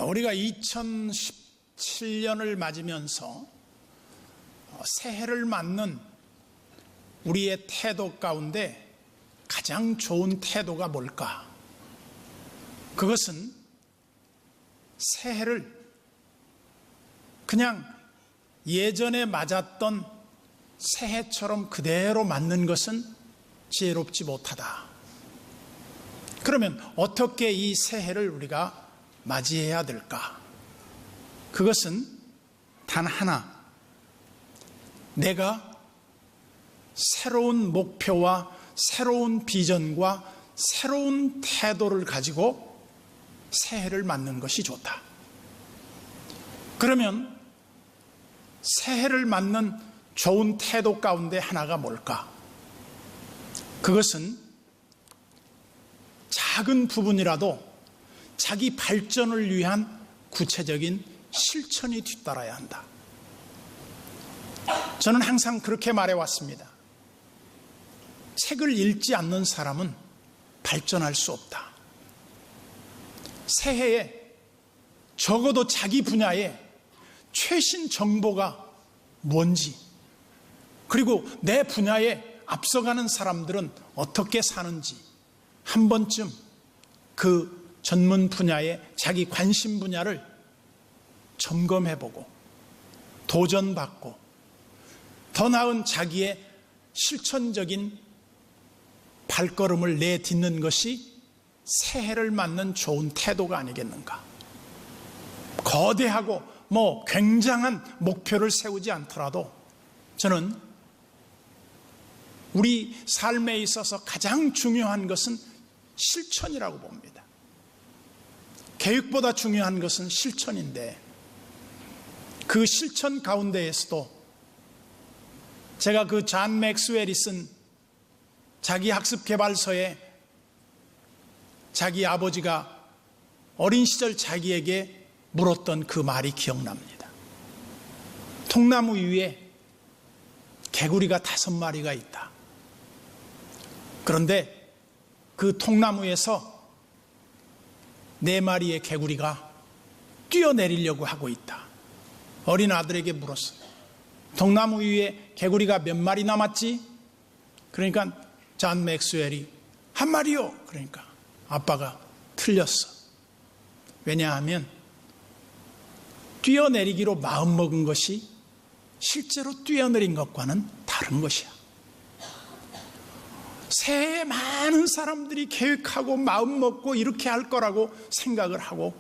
우리가 2017년을 맞으면서 새해를 맞는 우리의 태도 가운데 가장 좋은 태도가 뭘까? 그것은 새해를 그냥 예전에 맞았던 새해처럼 그대로 맞는 것은 지혜롭지 못하다. 그러면 어떻게 이 새해를 우리가 맞이해야 될까? 그것은 단 하나, 내가 새로운 목표와 새로운 비전과 새로운 태도를 가지고 새해를 맞는 것이 좋다. 그러면 새해를 맞는 좋은 태도 가운데 하나가 뭘까? 그것은 작은 부분이라도 자기 발전을 위한 구체적인 실천이 뒤따라야 한다. 저는 항상 그렇게 말해왔습니다. 책을 읽지 않는 사람은 발전할 수 없다. 새해에 적어도 자기 분야에 최신 정보가 뭔지, 그리고 내 분야에 앞서가는 사람들은 어떻게 사는지 한 번쯤 그 전문 분야에 자기 관심 분야를 점검해보고 도전받고 더 나은 자기의 실천적인 발걸음을 내딛는 것이 새해를 맞는 좋은 태도가 아니겠는가. 거대하고 굉장한 목표를 세우지 않더라도 저는 우리 삶에 있어서 가장 중요한 것은 실천이라고 봅니다. 계획보다 중요한 것은 실천인데, 그 실천 가운데에서도 제가 그 존 맥스웰이 쓴 자기 학습 개발서에 자기 아버지가 어린 시절 자기에게 물었던 그 말이 기억납니다. 통나무 위에 개구리가 5마리가 있다. 그런데 그 통나무에서 4마리의 개구리가 뛰어내리려고 하고 있다. 어린 아들에게 물었어요. 통나무 위에 개구리가 몇 마리 남았지? 그러니까 존 맥스웰이 1마리요. 그러니까 아빠가 틀렸어. 왜냐하면 뛰어내리기로 마음먹은 것이 실제로 뛰어내린 것과는 다른 것이야. 새해에 많은 사람들이 계획하고 마음먹고 이렇게 할 거라고 생각을 하고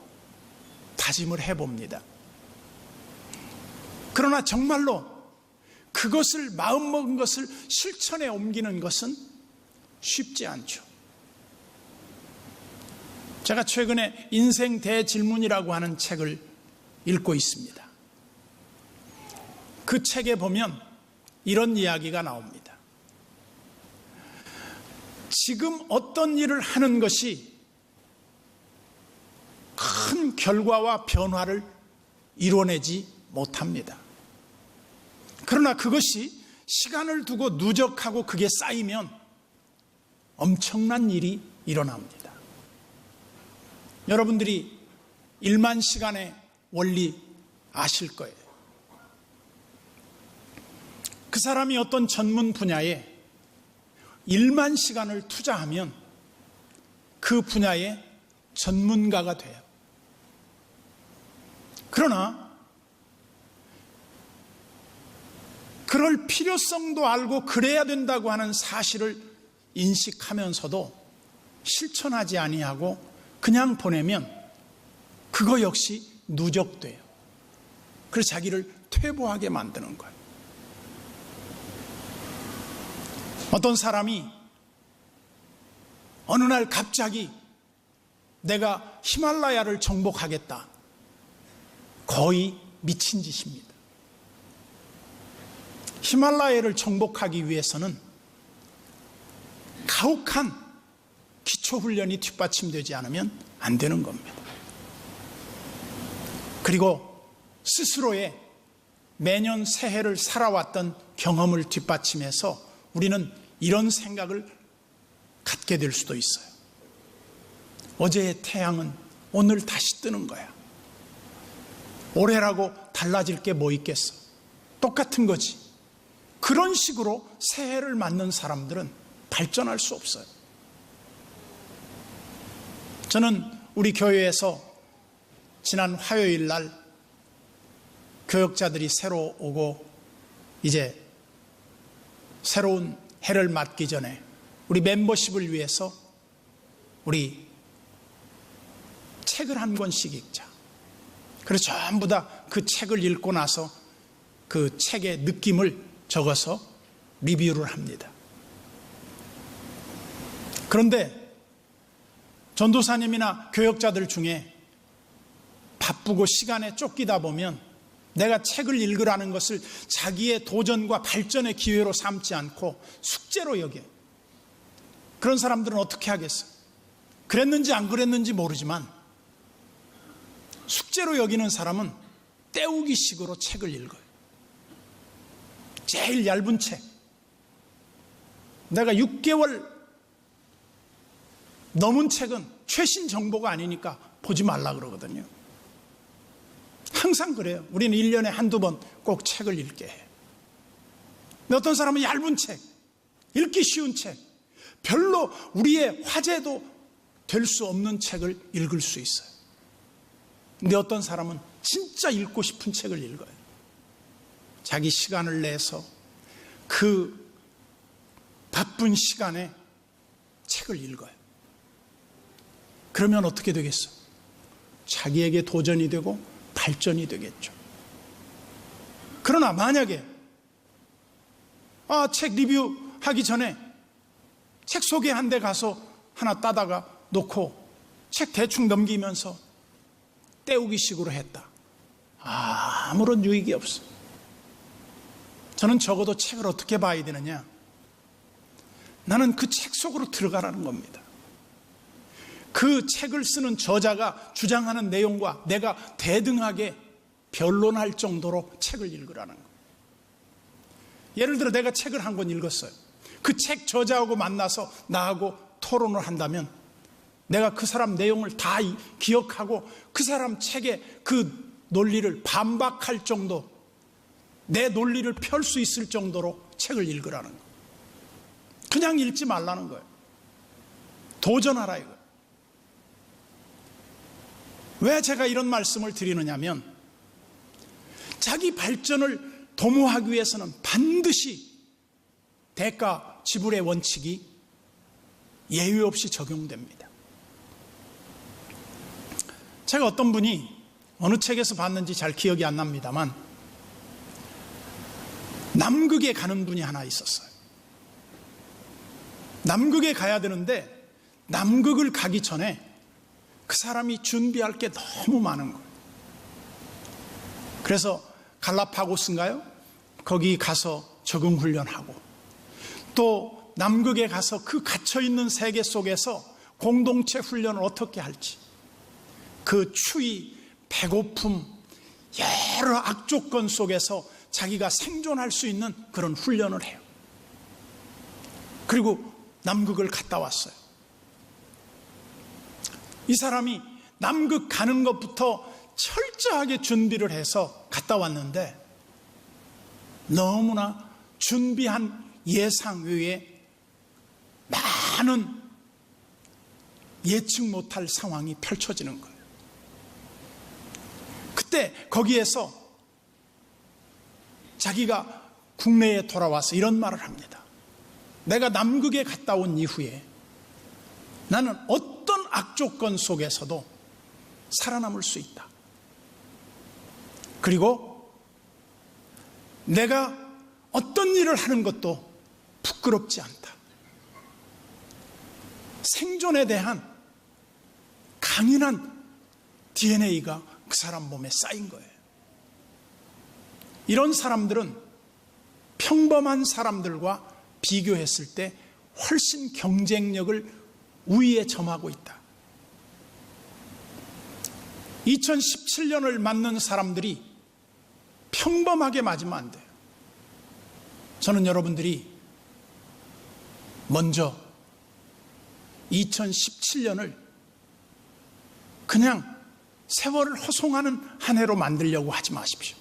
다짐을 해봅니다. 그러나 정말로 그것을 마음먹은 것을 실천에 옮기는 것은 쉽지 않죠. 제가 최근에 인생 대질문이라고 하는 책을 읽고 있습니다. 그 책에 보면 이런 이야기가 나옵니다. 지금 어떤 일을 하는 것이 큰 결과와 변화를 이뤄내지 못합니다. 그러나 그것이 시간을 두고 누적하고 그게 쌓이면 엄청난 일이 일어납니다. 여러분들이 1만 시간의 원리 아실 거예요. 그 사람이 어떤 전문 분야에 1만 시간을 투자하면 그 분야의 전문가가 돼요. 그러나 그럴 필요성도 알고 그래야 된다고 하는 사실을 인식하면서도 실천하지 아니하고 그냥 보내면 그거 역시 누적돼요. 그래서 자기를 퇴보하게 만드는 거예요. 어떤 사람이 어느 날 갑자기 내가 히말라야를 정복하겠다. 거의 미친 짓입니다. 히말라야를 정복하기 위해서는 가혹한 기초훈련이 뒷받침되지 않으면 안 되는 겁니다. 그리고 스스로의 매년 새해를 살아왔던 경험을 뒷받침해서 우리는 이런 생각을 갖게 될 수도 있어요. 어제의 태양은 오늘 다시 뜨는 거야. 올해라고 달라질 게 뭐 있겠어? 똑같은 거지. 그런 식으로 새해를 맞는 사람들은 발전할 수 없어요. 저는 우리 교회에서 지난 화요일 날 교역자들이 새로 오고 이제 새로운 해를 맞기 전에 우리 멤버십을 위해서 우리 책을 한 권씩 읽자. 그래서 전부 다 그 책을 읽고 나서 그 책의 느낌을 적어서 리뷰를 합니다. 그런데 전도사님이나 교역자들 중에 바쁘고 시간에 쫓기다 보면 내가 책을 읽으라는 것을 자기의 도전과 발전의 기회로 삼지 않고 숙제로 여겨요. 그런 사람들은 어떻게 하겠어? 그랬는지 안 그랬는지 모르지만 숙제로 여기는 사람은 때우기 식으로 책을 읽어요. 제일 얇은 책. 내가 6개월 넘은 책은 최신 정보가 아니니까 보지 말라 그러거든요. 항상 그래요. 우리는 1년에 한두 번 꼭 책을 읽게 해요. 근데 어떤 사람은 얇은 책, 읽기 쉬운 책, 별로 우리의 화제도 될 수 없는 책을 읽을 수 있어요. 근데 어떤 사람은 진짜 읽고 싶은 책을 읽어요. 자기 시간을 내서 그 바쁜 시간에 책을 읽어요. 그러면 어떻게 되겠어? 자기에게 도전이 되고 발전이 되겠죠. 그러나 만약에 책 리뷰하기 전에 책 소개한 데 가서 하나 따다가 놓고 책 대충 넘기면서 때우기 식으로 했다. 아무런 유익이 없어. 저는 적어도 책을 어떻게 봐야 되느냐? 나는 그 책 속으로 들어가라는 겁니다. 그 책을 쓰는 저자가 주장하는 내용과 내가 대등하게 변론할 정도로 책을 읽으라는 거. 예를 들어 내가 책을 한 권 읽었어요. 그 책 저자하고 만나서 나하고 토론을 한다면 내가 그 사람 내용을 다 기억하고 그 사람 책의 그 논리를 반박할 정도, 내 논리를 펼 수 있을 정도로 책을 읽으라는 거예요. 그냥 읽지 말라는 거예요. 도전하라 이거예요. 왜 제가 이런 말씀을 드리느냐면 자기 발전을 도모하기 위해서는 반드시 대가 지불의 원칙이 예외 없이 적용됩니다. 제가 어떤 분이 어느 책에서 봤는지 잘 기억이 안 납니다만 남극에 가는 분이 하나 있었어요. 남극에 가야 되는데 남극을 가기 전에 그 사람이 준비할 게 너무 많은 거예요. 그래서 갈라파고스인가요? 거기 가서 적응훈련하고 또 남극에 가서 그 갇혀있는 세계 속에서 공동체 훈련을 어떻게 할지, 그 추위, 배고픔, 여러 악조건 속에서 자기가 생존할 수 있는 그런 훈련을 해요. 그리고 남극을 갔다 왔어요. 이 사람이 남극 가는 것부터 철저하게 준비를 해서 갔다 왔는데 너무나 준비한 예상 외에 많은 예측 못할 상황이 펼쳐지는 거예요. 그때 거기에서 자기가 국내에 돌아와서 이런 말을 합니다. 내가 남극에 갔다 온 이후에 나는 어떤 악조건 속에서도 살아남을 수 있다. 그리고 내가 어떤 일을 하는 것도 부끄럽지 않다. 생존에 대한 강인한 DNA가 그 사람 몸에 쌓인 거예요. 이런 사람들은 평범한 사람들과 비교했을 때 훨씬 경쟁력을 우위에 점하고 있다. 2017년을 맞는 사람들이 평범하게 맞으면 안 돼요. 저는 여러분들이 먼저 2017년을 그냥 세월을 허송하는 한 해로 만들려고 하지 마십시오.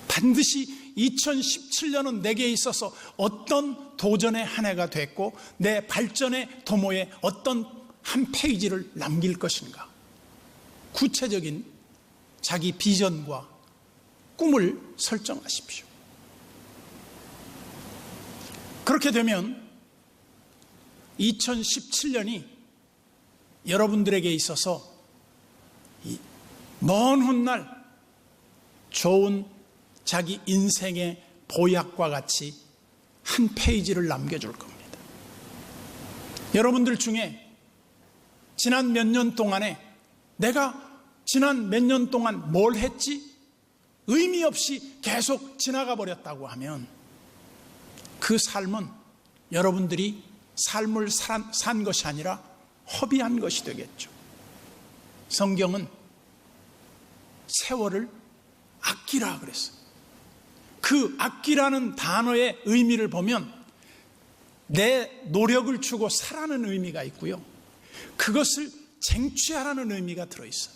반드시 2017년은 내게 있어서 어떤 도전의 한 해가 됐고 내 발전의 도모에 어떤 한 페이지를 남길 것인가, 구체적인 자기 비전과 꿈을 설정하십시오. 그렇게 되면 2017년이 여러분들에게 있어서 먼 훗날 좋은 자기 인생의 보약과 같이 한 페이지를 남겨줄 겁니다. 여러분들 중에 지난 몇 년 동안에 내가 지난 몇 년 동안 뭘 했지? 의미 없이 계속 지나가 버렸다고 하면 그 삶은 여러분들이 삶을 산 것이 아니라 허비한 것이 되겠죠. 성경은 세월을 아끼라 그랬어요. 그 아끼라는 단어의 의미를 보면 내 노력을 주고 사라는 의미가 있고요, 그것을 쟁취하라는 의미가 들어있어요.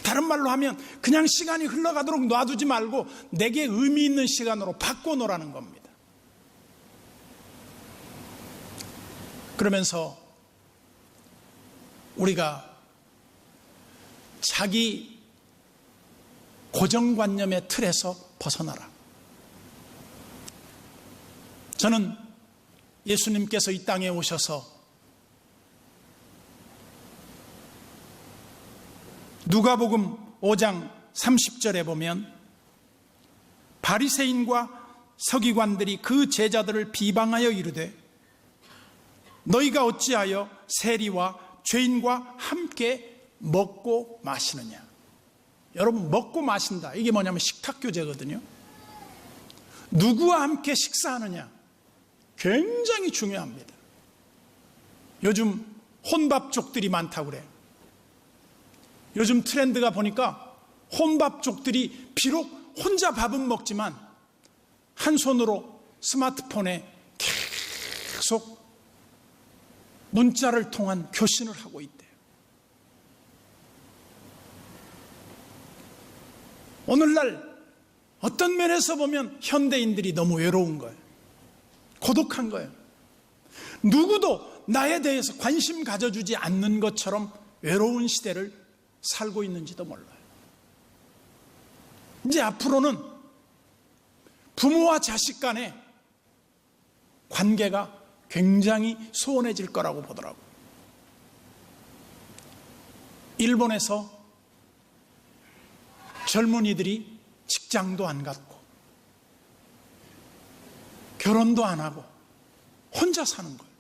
다른 말로 하면 그냥 시간이 흘러가도록 놔두지 말고 내게 의미 있는 시간으로 바꿔놓으라는 겁니다. 그러면서 우리가 자기 고정관념의 틀에서 벗어나라. 저는 예수님께서 이 땅에 오셔서 누가복음 5장 30절에 보면 바리새인과 서기관들이 그 제자들을 비방하여 이르되 너희가 어찌하여 세리와 죄인과 함께 먹고 마시느냐. 여러분, 먹고 마신다, 이게 뭐냐면 식탁교제거든요. 누구와 함께 식사하느냐 굉장히 중요합니다. 요즘 혼밥족들이 많다고 그래요. 요즘 트렌드가 보니까 혼밥족들이 비록 혼자 밥은 먹지만 한 손으로 스마트폰에 계속 문자를 통한 교신을 하고 있대요. 오늘날 어떤 면에서 보면 현대인들이 너무 외로운 거예요. 고독한 거예요. 누구도 나에 대해서 관심 가져주지 않는 것처럼 외로운 시대를 살고 있는지도 몰라요. 이제 앞으로는 부모와 자식 간의 관계가 굉장히 소원해질 거라고 보더라고요. 일본에서 젊은이들이 직장도 안 갖고 결혼도 안 하고 혼자 사는 거예요.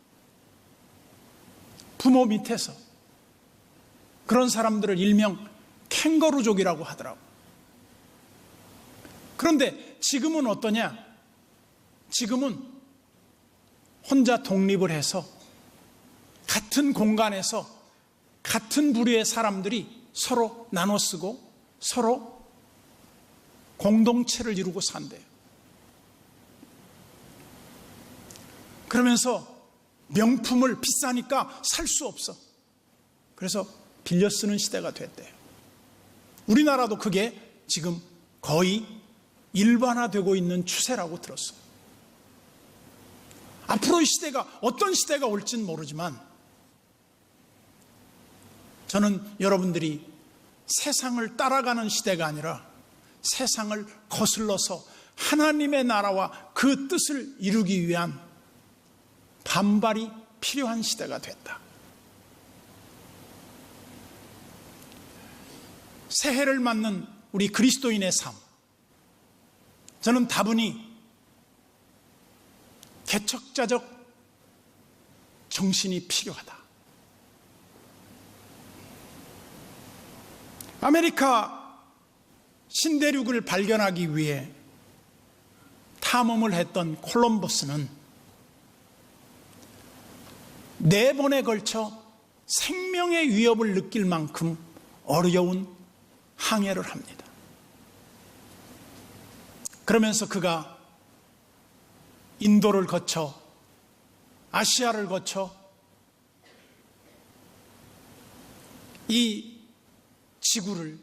부모 밑에서. 그런 사람들을 일명 캥거루족이라고 하더라고요. 그런데 지금은 어떠냐? 지금은 혼자 독립을 해서 같은 공간에서 같은 부류의 사람들이 서로 나눠 쓰고 서로 공동체를 이루고 산대요. 그러면서 명품을 비싸니까 살 수 없어. 그래서 빌려 쓰는 시대가 됐대요. 우리나라도 그게 지금 거의 일반화되고 있는 추세라고 들었어요. 앞으로 이 시대가 어떤 시대가 올지는 모르지만 저는 여러분들이 세상을 따라가는 시대가 아니라 세상을 거슬러서 하나님의 나라와 그 뜻을 이루기 위한 반발이 필요한 시대가 됐다. 새해를 맞는 우리 그리스도인의 삶, 저는 다분히 개척자적 정신이 필요하다. 아메리카 신대륙을 발견하기 위해 탐험을 했던 콜럼버스는 4번에 걸쳐 생명의 위협을 느낄 만큼 어려운 항해를 합니다. 그러면서 그가 인도를 거쳐 아시아를 거쳐 이 지구를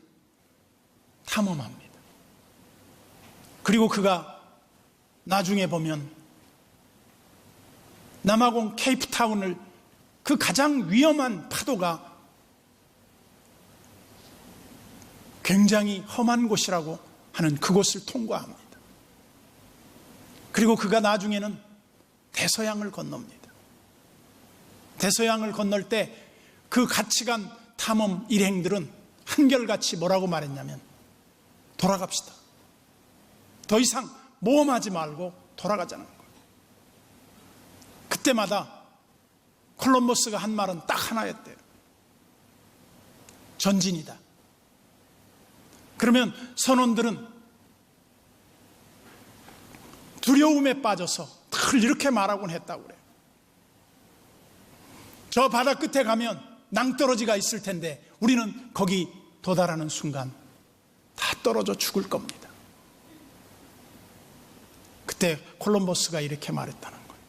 탐험합니다. 그리고 그가 나중에 보면 남아공 케이프타운을 그 가장 위험한 파도가 굉장히 험한 곳이라고 하는 그곳을 통과합니다. 그리고 그가 나중에는 대서양을 건넙니다. 대서양을 건널 때 그 같이 간 탐험 일행들은 한결같이 뭐라고 말했냐면 돌아갑시다. 더 이상 모험하지 말고 돌아가자는 거예요. 그때마다 콜럼버스가 한 말은 딱 하나였대요. 전진이다. 그러면 선원들은 두려움에 빠져서 늘 이렇게 말하곤 했다고 그래요. 저 바다 끝에 가면 낭떠러지가 있을 텐데 우리는 거기 도달하는 순간 다 떨어져 죽을 겁니다. 그때 콜럼버스가 이렇게 말했다는 거예요.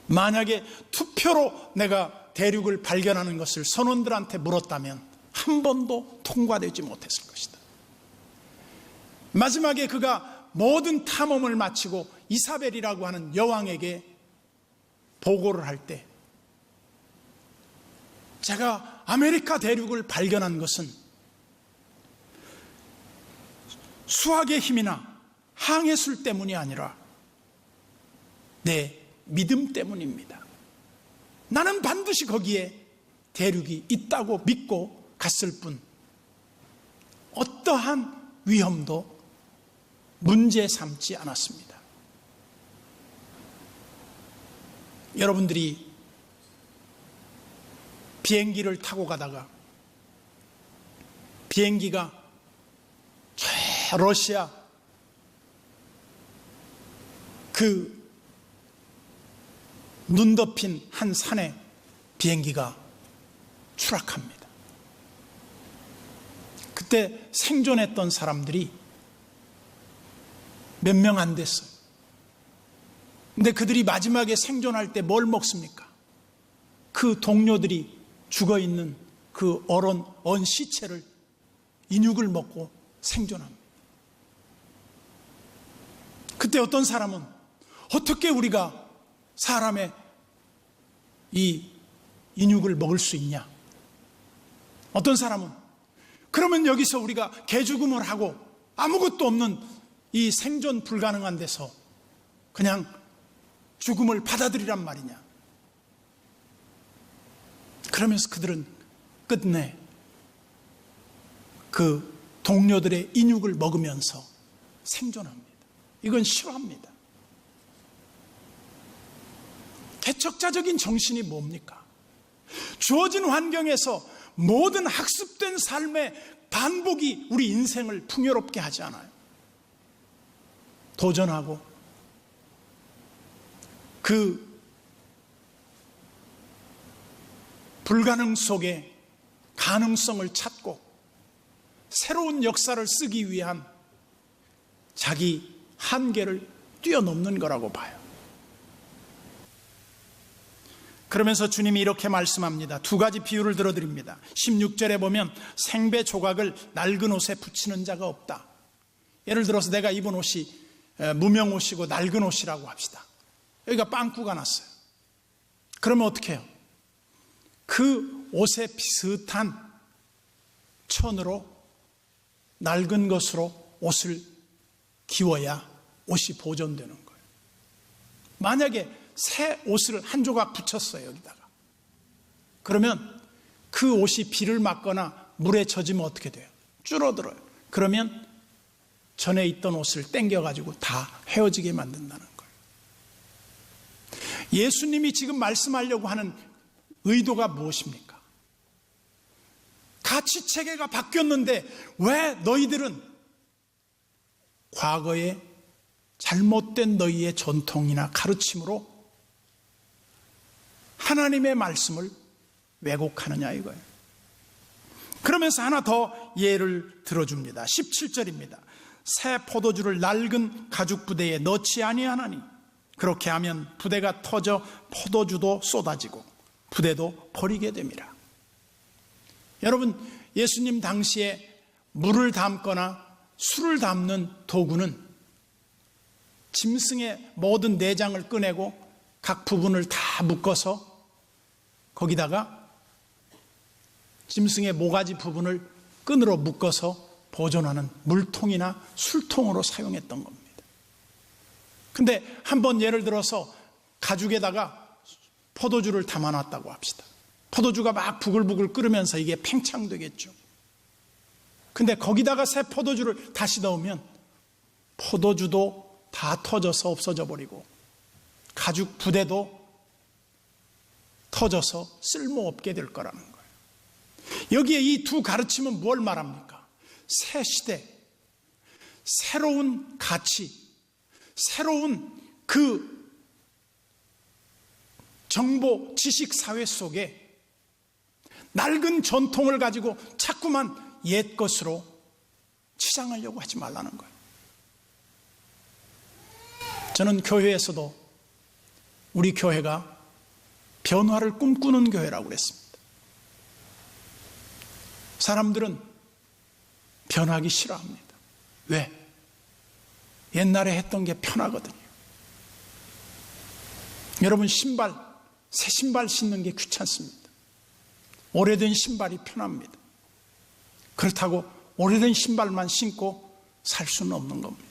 만약에 투표로 내가 대륙을 발견하는 것을 선원들한테 물었다면 한 번도 통과되지 못했을 것이다. 마지막에 그가 모든 탐험을 마치고 이사벨이라고 하는 여왕에게 보고를 할 때 제가 아메리카 대륙을 발견한 것은 수학의 힘이나 항해술 때문이 아니라 내 믿음 때문입니다. 나는 반드시 거기에 대륙이 있다고 믿고 갔을 뿐 어떠한 위험도 문제 삼지 않았습니다. 여러분들이 비행기를 타고 가다가 비행기가 저 러시아 그 눈 덮인 한 산에 비행기가 추락합니다. 그때 생존했던 사람들이 몇 명 안 됐어요. 근데 그들이 마지막에 생존할 때 뭘 먹습니까? 그 동료들이 죽어있는 그 언 시체를 인육을 먹고 생존합니다. 그때 어떤 사람은 어떻게 우리가 사람의 이 인육을 먹을 수 있냐? 어떤 사람은 그러면 여기서 우리가 개죽음을 하고 아무것도 없는 이 생존 불가능한 데서 그냥 죽음을 받아들이란 말이냐? 그러면서 그들은 끝내 그 동료들의 인육을 먹으면서 생존합니다. 이건 싫어합니다. 개척자적인 정신이 뭡니까? 주어진 환경에서 모든 학습된 삶의 반복이 우리 인생을 풍요롭게 하지 않아요. 도전하고 그 불가능 속에 가능성을 찾고 새로운 역사를 쓰기 위한 자기 한계를 뛰어넘는 거라고 봐요. 그러면서 주님이 이렇게 말씀합니다. 두 가지 비유를 들어드립니다. 16절에 보면 생배 조각을 낡은 옷에 붙이는 자가 없다. 예를 들어서 내가 입은 옷이 무명 옷이고 낡은 옷이라고 합시다. 여기가 빵꾸가 났어요. 그러면 어떻게 해요? 그 옷에 비슷한 천으로 낡은 것으로 옷을 기워야 옷이 보존되는 거예요. 만약에 새 옷을 한 조각 붙였어요, 여기다가. 그러면 그 옷이 비를 맞거나 물에 젖으면 어떻게 돼요? 줄어들어요. 그러면 전에 있던 옷을 땡겨가지고 다 헤어지게 만든다는 거예요. 예수님이 지금 말씀하려고 하는 의도가 무엇입니까? 가치 체계가 바뀌었는데 왜 너희들은 과거에 잘못된 너희의 전통이나 가르침으로 하나님의 말씀을 왜곡하느냐 이거예요. 그러면서 하나 더 예를 들어줍니다. 17절입니다. 새 포도주를 낡은 가죽 부대에 넣지 아니하나니 그렇게 하면 부대가 터져 포도주도 쏟아지고 부대도 버리게 됩니다. 여러분, 예수님 당시에 물을 담거나 술을 담는 도구는 짐승의 모든 내장을 꺼내고 각 부분을 다 묶어서 거기다가 짐승의 모가지 부분을 끈으로 묶어서 보존하는 물통이나 술통으로 사용했던 겁니다. 근데 한번 예를 들어서 가죽에다가 포도주를 담아놨다고 합시다. 포도주가 막 부글부글 끓으면서 이게 팽창되겠죠. 근데 거기다가 새 포도주를 다시 넣으면 포도주도 다 터져서 없어져 버리고 가죽 부대도 터져서 쓸모없게 될 거라는 거예요. 여기에 이 두 가르침은 뭘 말합니까? 새 시대, 새로운 가치, 새로운 그 정보 지식 사회 속에 낡은 전통을 가지고 자꾸만 옛 것으로 치장하려고 하지 말라는 거예요. 저는 교회에서도 우리 교회가 변화를 꿈꾸는 교회라고 그랬습니다. 사람들은 변하기 싫어합니다. 왜? 옛날에 했던 게 편하거든요. 여러분, 새 신발 신는 게 귀찮습니다. 오래된 신발이 편합니다. 그렇다고 오래된 신발만 신고 살 수는 없는 겁니다.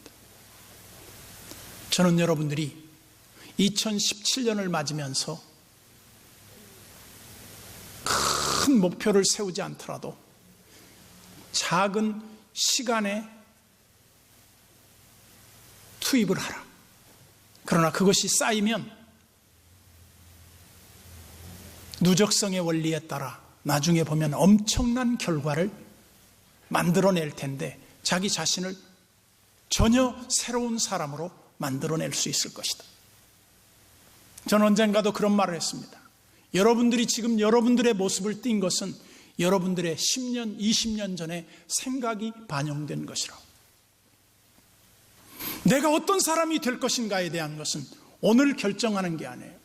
저는 여러분들이 2017년을 맞으면서 큰 목표를 세우지 않더라도 작은 시간에 투입을 하라. 그러나 그것이 쌓이면 누적성의 원리에 따라 나중에 보면 엄청난 결과를 만들어낼 텐데 자기 자신을 전혀 새로운 사람으로 만들어낼 수 있을 것이다. 저는 언젠가도 그런 말을 했습니다. 여러분들이 지금 여러분들의 모습을 띈 것은 여러분들의 10년, 20년 전에 생각이 반영된 것이라고. 내가 어떤 사람이 될 것인가에 대한 것은 오늘 결정하는 게 아니에요.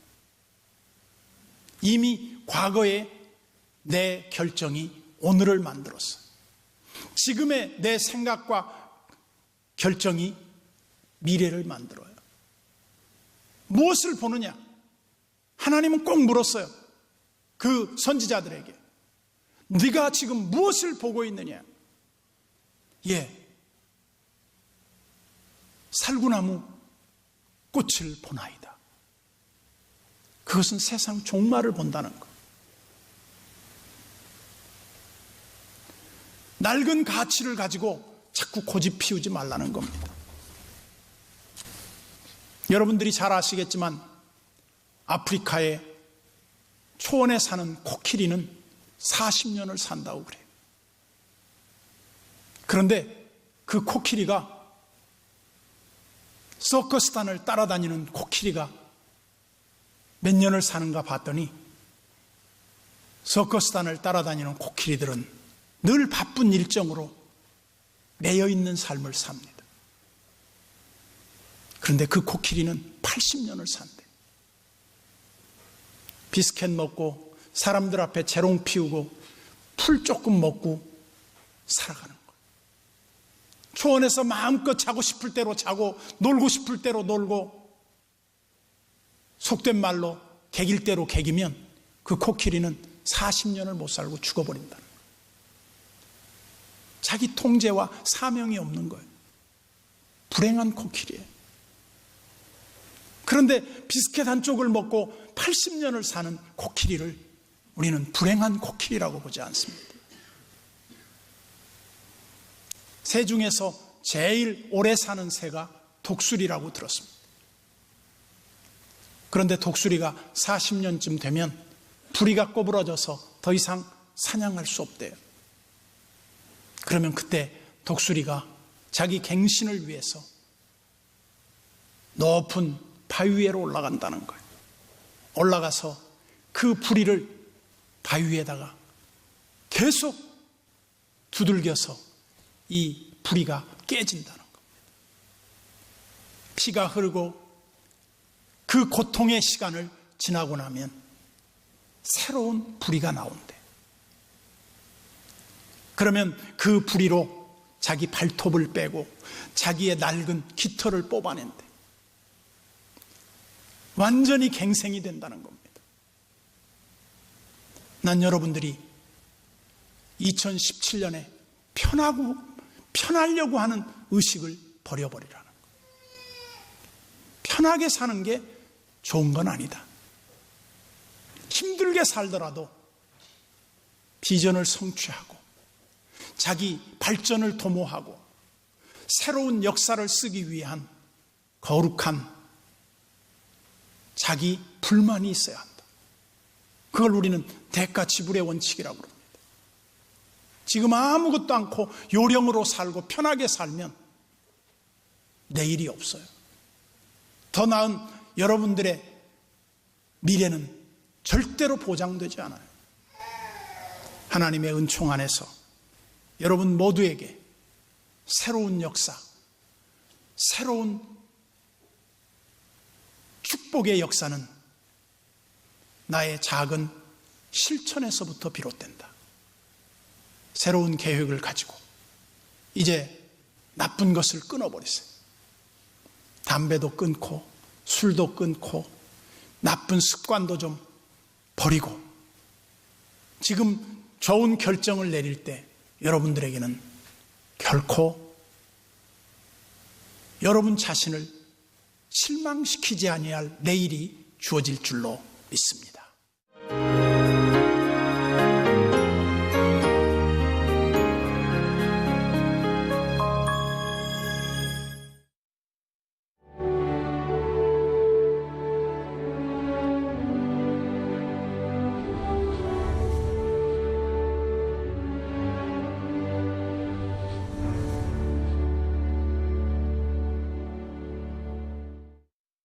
이미 과거의 내 결정이 오늘을 만들었어요. 지금의 내 생각과 결정이 미래를 만들어요. 무엇을 보느냐? 하나님은 꼭 물었어요. 그 선지자들에게. 네가 지금 무엇을 보고 있느냐? 예, 살구나무 꽃을 보나이다. 그것은 세상 종말을 본다는 것. 낡은 가치를 가지고 자꾸 고집 피우지 말라는 겁니다. 여러분들이 잘 아시겠지만 아프리카의 초원에 사는 코끼리는 40년을 산다고 그래요. 그런데 그 코끼리가 서커스단을 따라다니는 코끼리가 몇 년을 사는가 봤더니 서커스단을 따라다니는 코끼리들은 늘 바쁜 일정으로 매여 있는 삶을 삽니다. 그런데 그 코끼리는 80년을 산대. 비스켓 먹고 사람들 앞에 재롱 피우고 풀 조금 먹고 살아가는 거예요. 초원에서 마음껏 자고 싶을 대로 자고 놀고 싶을 대로 놀고 속된 말로 개길 대로 개기면 그 코끼리는 40년을 못 살고 죽어버린다는 거예요. 자기 통제와 사명이 없는 거예요. 불행한 코끼리예요. 그런데 비스켓 한 쪽을 먹고 80년을 사는 코끼리를 우리는 불행한 코끼리라고 보지 않습니다. 새 중에서 제일 오래 사는 새가 독수리라고 들었습니다. 그런데 독수리가 40년쯤 되면 부리가 꼬부러져서 더 이상 사냥할 수 없대요. 그러면 그때 독수리가 자기 갱신을 위해서 높은 바위 위로 올라간다는 거예요. 올라가서 그 부리를 바위 위에다가 계속 두들겨서 이 부리가 깨진다는 겁니다. 피가 흐르고 그 고통의 시간을 지나고 나면 새로운 부리가 나온대. 그러면 그 부리로 자기 발톱을 빼고 자기의 낡은 깃털을 뽑아낸대. 완전히 갱생이 된다는 겁니다. 난 여러분들이 2017년에 편하려고 하는 의식을 버려버리라는 거예요. 편하게 사는 게 좋은 건 아니다. 힘들게 살더라도 비전을 성취하고 자기 발전을 도모하고 새로운 역사를 쓰기 위한 거룩한 자기 불만이 있어야 한다. 그걸 우리는 대가 지불의 원칙이라고 합니다. 지금 아무것도 않고 요령으로 살고 편하게 살면 내일이 없어요. 더 나은 여러분들의 미래는 절대로 보장되지 않아요. 하나님의 은총 안에서 여러분 모두에게 새로운 역사, 새로운 축복의 역사는 나의 작은 실천에서부터 비롯된다. 새로운 계획을 가지고 이제 나쁜 것을 끊어버리세요. 담배도 끊고 술도 끊고 나쁜 습관도 좀 버리고 지금 좋은 결정을 내릴 때 여러분들에게는 결코 여러분 자신을 실망시키지 아니할 내일이 주어질 줄로 믿습니다.